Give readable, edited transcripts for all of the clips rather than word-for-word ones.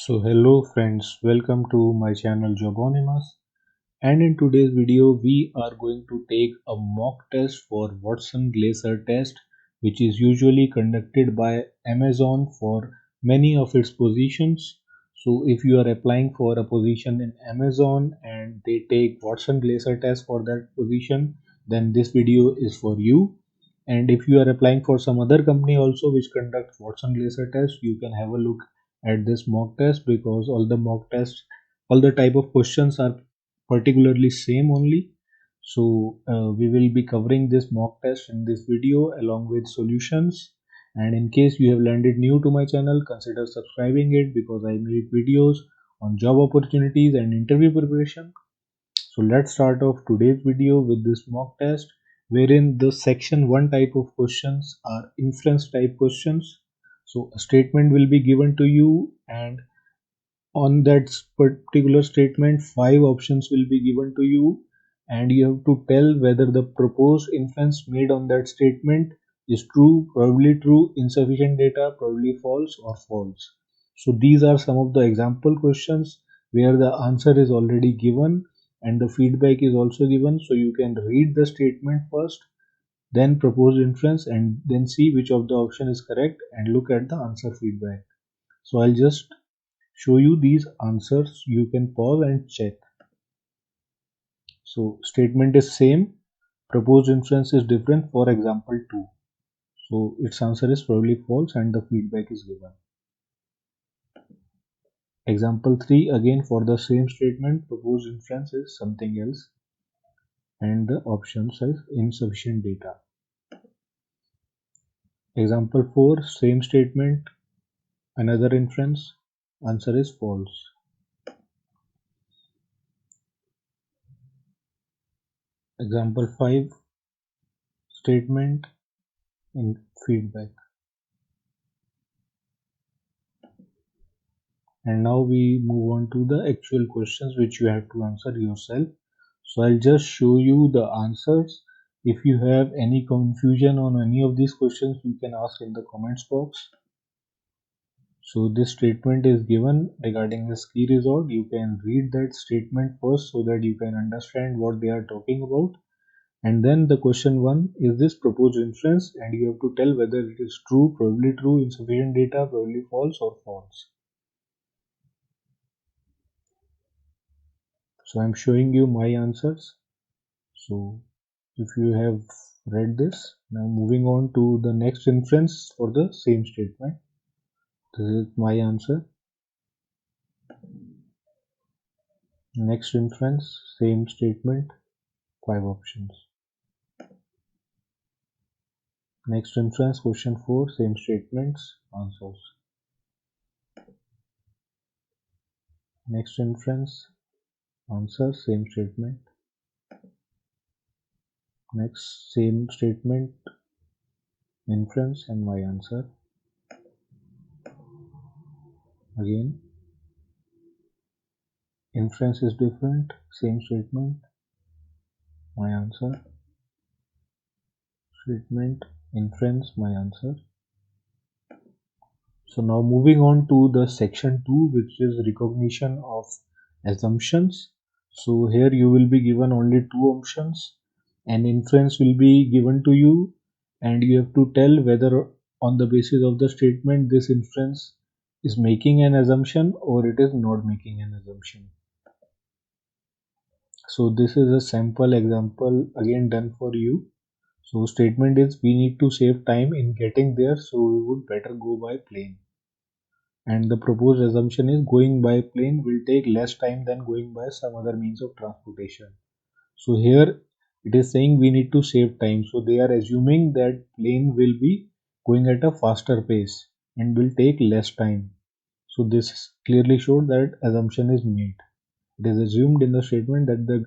So hello friends, welcome to my channel Jobonimus, and in today's video we are going to take a mock test for Watson Glaser test, which is usually conducted by Amazon for many of its positions. So if you are applying for a position in Amazon and they take Watson Glaser test for that position, then this video is for you. And if you are applying for some other company also which conducts Watson Glaser test, you can have a look at this mock test, because all the mock tests, all the type of questions are particularly same only. So we will be covering this mock test in this video along with solutions. And in case you have landed new to my channel, consider subscribing it, because I make videos on job opportunities and interview preparation. So let's start off today's video with this mock test, wherein the section 1 type of questions are inference type questions. So a statement will be given to you, and on that particular statement 5 options will be given to you, and you have to tell whether the proposed inference made on that statement is true, probably true, insufficient data, probably false, or false. So these are some of the example questions where the answer is already given and the feedback is also given. So you can read the statement first, then propose inference, and then see which of the option is correct and look at the answer feedback. So I'll just show you these answers. You can pause and check. So statement is same, proposed inference is different. For example 2, so its answer is probably false and the feedback is given. Example 3, again for the same statement, proposed inference is something else and the option says insufficient data. Example 4, same statement, another inference, answer is false. Example 5, statement in feedback. And now we move on to the actual questions which you have to answer yourself. So I'll just show you the answers. If you have any confusion on any of these questions, you can ask in the comments box. So this statement is given regarding the ski resort. You can read that statement first so that you can understand what they are talking about. And then the question 1 is this proposed inference, and you have to tell whether it is true, probably true, insufficient data, probably false, or false. So I'm showing you my answers. So if you have read this, now moving on to the next inference for the same statement. This is my answer. Next inference, same statement, 5 options. Next inference, question 4, same statements, answers. Next inference, answer, same statement. Next, same statement, inference, and my answer. Again, inference is different, same statement, my answer. Statement, inference, my answer. So now moving on to the section 2, which is recognition of assumptions. So here you will be given only 2 options. An inference will be given to you, and you have to tell whether on the basis of the statement this inference is making an assumption or it is not making an assumption. So this is a sample example again done for you. So statement is we need to save time in getting there, so we would better go by plane. And the proposed assumption is going by plane will take less time than going by some other means of transportation. So here it is saying we need to save time. So they are assuming that plane will be going at a faster pace and will take less time. So this clearly showed that assumption is made. It is assumed in the statement that the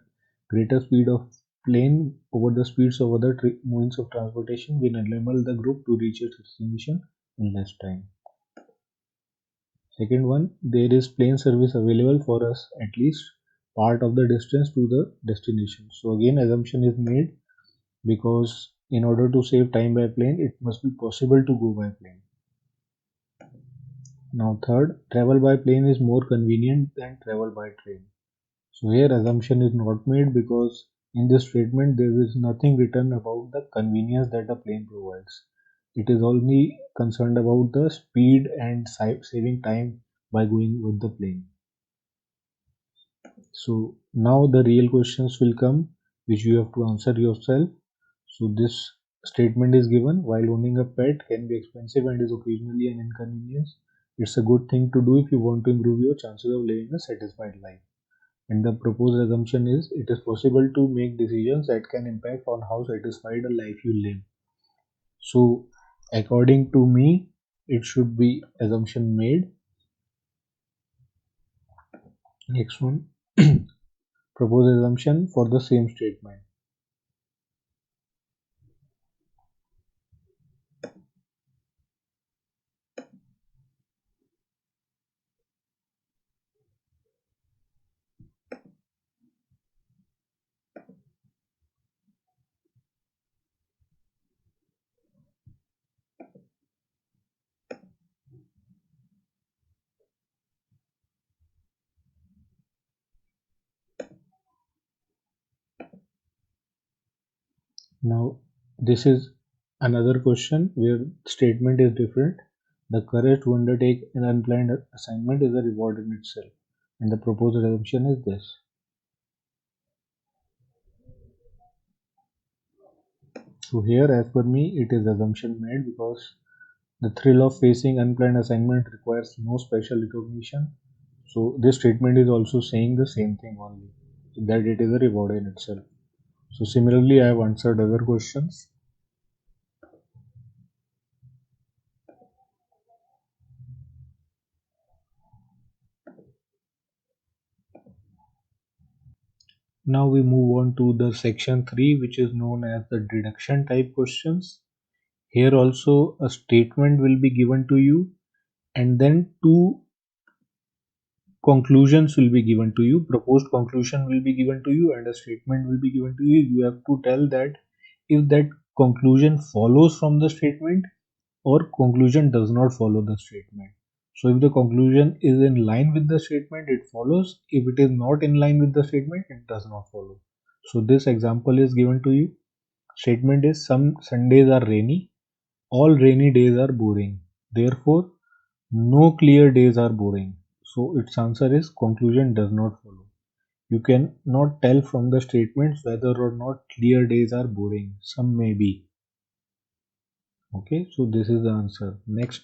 greater speed of plane over the speeds of other means of transportation will enable the group to reach its destination in less time. Second one, there is plane service available for us at least part of the distance to the destination. So again assumption is made, because in order to save time by plane it must be possible to go by plane. Now third, travel by plane is more convenient than travel by train. So here assumption is not made because in this statement there is nothing written about the convenience that a plane provides. It is only concerned about the speed and saving time by going with the plane. So now the real questions will come which you have to answer yourself. So this statement is given: while owning a pet can be expensive and is occasionally an inconvenience, it's a good thing to do if you want to improve your chances of living a satisfied life. And the proposed assumption is it is possible to make decisions that can impact on how satisfied a life you live. So according to me, it should be assumption made. Next one, proposed assumption for the same statement. Now this is another question where statement is different. The courage to undertake an unplanned assignment is a reward in itself. And the proposed assumption is this. So here as per me it is assumption made because the thrill of facing unplanned assignment requires no special recognition. So this statement is also saying the same thing only, that it is a reward in itself. So similarly I have answered other questions. Now we move on to the section 3, which is known as the deduction type questions. Here also a statement will be given to you and then two conclusions will be given to you. Proposed conclusion will be given to you and a statement will be given to you. You have to tell that if that conclusion follows from the statement or conclusion does not follow the statement. So if the conclusion is in line with the statement, it follows. If it is not in line with the statement, it does not follow. So this example is given to you. Statement is some Sundays are rainy, all rainy days are boring. Therefore, no clear days are boring. So its answer is conclusion does not follow. You can not tell from the statements whether or not clear days are boring. Some may be. Okay, so this is the answer. Next,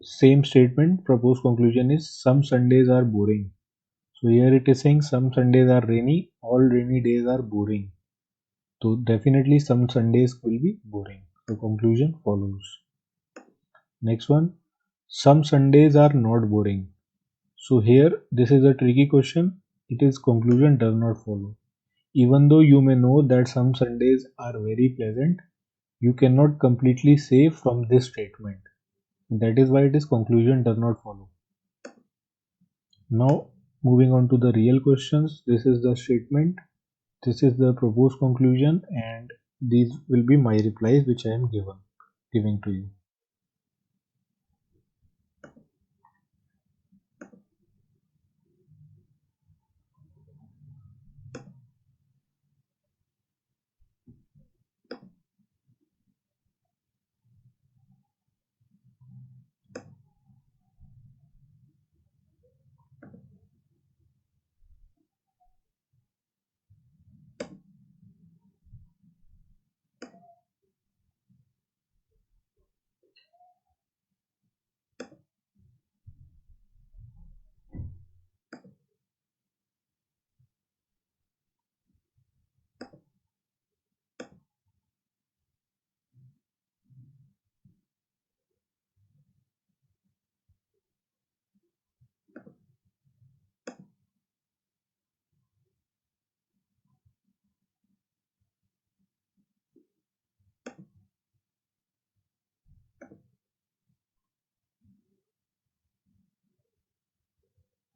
same statement, proposed conclusion is some Sundays are boring. So here it is saying some Sundays are rainy, all rainy days are boring. So definitely some Sundays will be boring. So conclusion follows. Next one, some Sundays are not boring. So here this is a tricky question. It is conclusion does not follow. Even though you may know that some Sundays are very pleasant, you cannot completely say from this statement. That is why it is conclusion does not follow. Now moving on to the real questions. This is the statement. This is the proposed conclusion and these will be my replies which I am giving to you.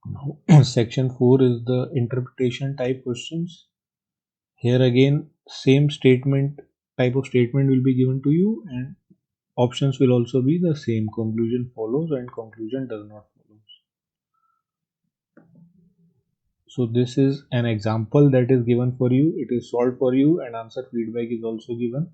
Now section 4 is the interpretation type questions. Here again same statement type of statement will be given to you and options will also be the same. Conclusion follows and conclusion does not follow. So this is an example that is given for you. It is solved for you and answer feedback is also given.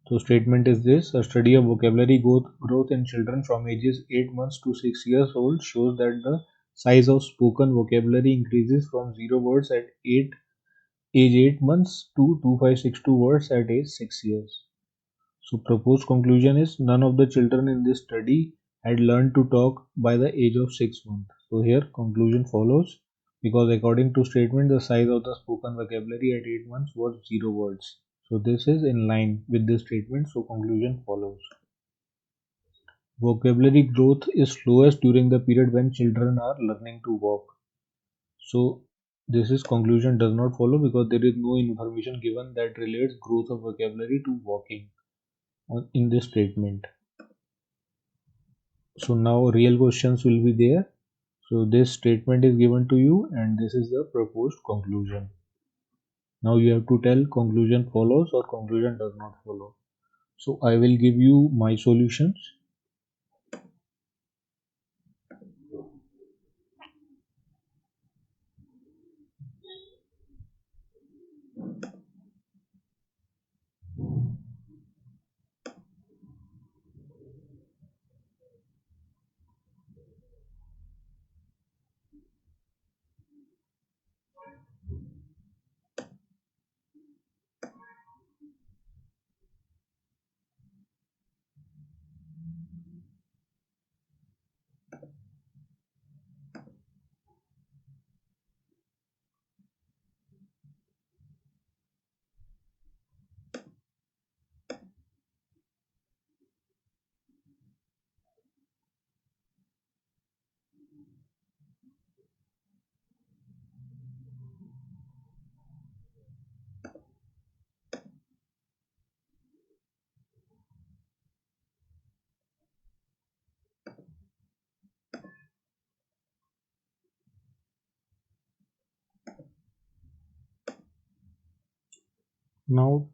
So statement is this: a study of vocabulary growth in children from ages 8 months to 6 years old shows that the size of spoken vocabulary increases from 0 words at age 8 months to 2562 words at age 6 years. So proposed conclusion is none of the children in this study had learned to talk by the age of 6 months. So here conclusion follows because according to statement the size of the spoken vocabulary at 8 months was 0 words. So this is in line with this statement, so conclusion follows. Vocabulary growth is slowest during the period when children are learning to walk. So this is conclusion does not follow because there is no information given that relates growth of vocabulary to walking in this statement. So now real questions will be there. So this statement is given to you and this is the proposed conclusion. Now you have to tell conclusion follows or conclusion does not follow. So I will give you my solutions. Now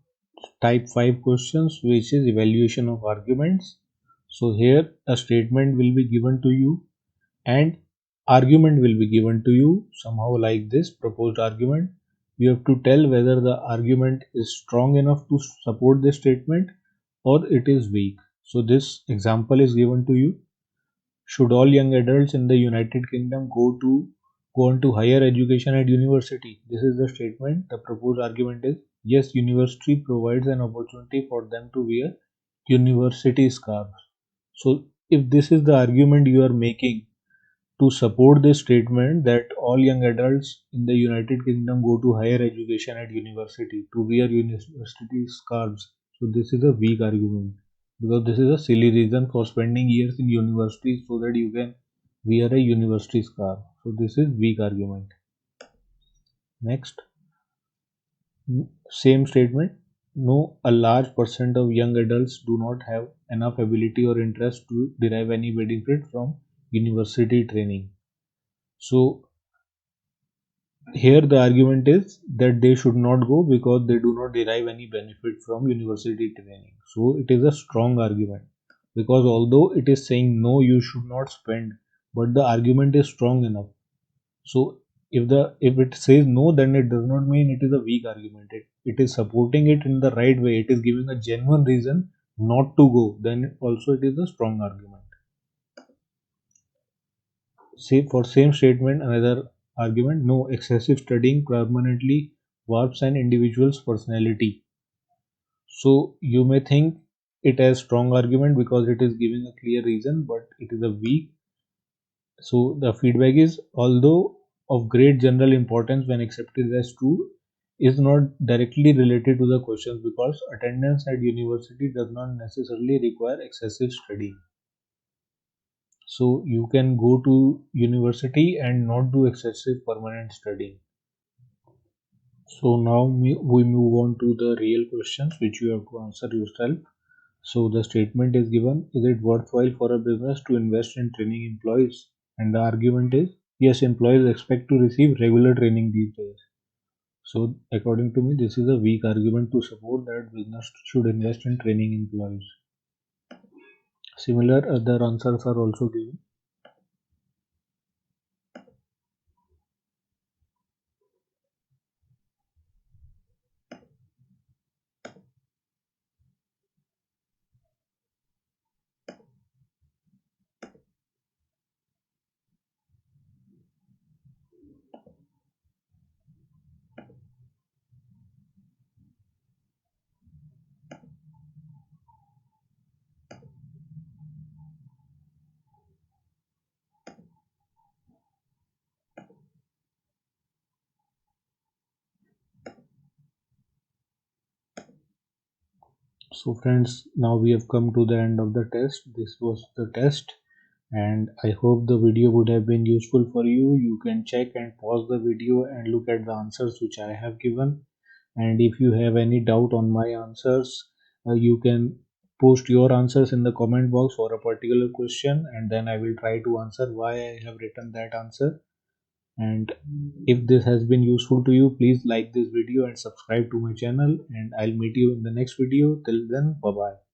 type 5 questions which is evaluation of arguments. So here a statement will be given to you and argument will be given to you somehow like this proposed argument. You have to tell whether the argument is strong enough to support this statement or it is weak. So this example is given to you. Should all young adults in the United Kingdom go on to higher education at university? This is the statement. The proposed argument is yes, university provides an opportunity for them to wear university scarves. So if this is the argument you are making to support this statement that all young adults in the United Kingdom go to higher education at university to wear university scarves. So this is a weak argument because this is a silly reason for spending years in university so that you can wear a university scarf. So this is weak argument. Next, same statement. No, a large percent of young adults do not have enough ability or interest to derive any benefit from university training. So here the argument is that they should not go because they do not derive any benefit from university training. So it is a strong argument because although it is saying no, you should not spend, but the argument is strong enough. So if it says no, then it does not mean it is a weak argument. It is supporting it in the right way. It is giving a genuine reason not to go. Then also it is a strong argument. Say for same statement, another argument: no, excessive studying permanently warps an individual's personality. So you may think it as strong argument because it is giving a clear reason, but it is a weak. So the feedback is although of great general importance when accepted as true, is not directly related to the questions because attendance at university does not necessarily require excessive studying. So you can go to university and not do excessive permanent studying. So now we move on to the real questions which you have to answer yourself. So the statement is given: is it worthwhile for a business to invest in training employees? And the argument is yes, employees expect to receive regular training these days. So according to me, this is a weak argument to support that business should invest in training employees. Similar other answers are also given. So friends, now we have come to the end of the test. This was the test, and I hope the video would have been useful for you. You can check and pause the video and look at the answers which I have given. And if you have any doubt on my answers, you can post your answers in the comment box for a particular question, and then I will try to answer why I have written that answer. And if this has been useful to you, please like this video and subscribe to my channel, and I'll meet you in the next video. Till then, bye bye.